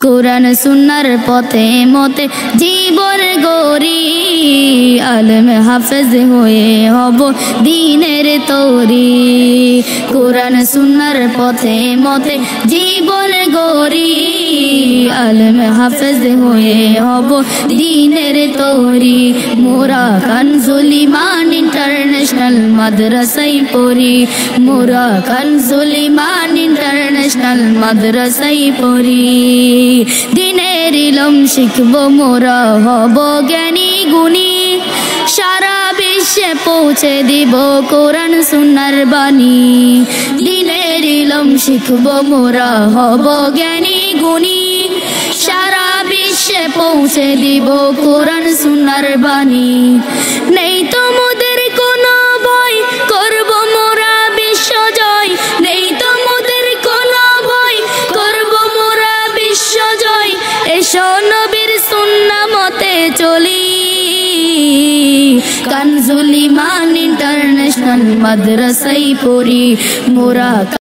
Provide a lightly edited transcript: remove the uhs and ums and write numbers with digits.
কুরআন সুন্নাহর পথে মতে জীবন গড়ি, আলেম হাফেজ হয়ে হব দ্বীনের তরি। কুরআন সুন্নাহর পথে মতে জীবন গড়ি, আলেম হাফেজ হয়ে হব দ্বীনের তরি। মোরা কানজুল ঈমান ইন্টারন্যাশনাল মাদ্রাসায় পড়ি, মোরা কানজুল ঈমান ইন্টারন্যাশনাল মাদ্রাসায় পড়ি। দিনের ইলম শিখব মোরা হব জ্ঞানী গুণী, সারা বিশ্বে পৌঁছে দিব কোরআন সুন্নাহর বাণী। দিনের ইলম শিখব মোরা হব জ্ঞানী গুণী, সারা বিশ্বে পৌঁছে দিব কোরআন সুন্নাহর বাণী। নেই তো মোদের কোনো ভয়, করব মোরা বিশ্ব জয়। নেই তো মোদের কোনো ভয়, করব মোরা বিশ্ব জয়। এসো নবীর সুন্নাহ মতে চলি, কানজুল ঈমান ইন্টারন্যাশনাল মাদ্রাসায় পড়ি মোরা।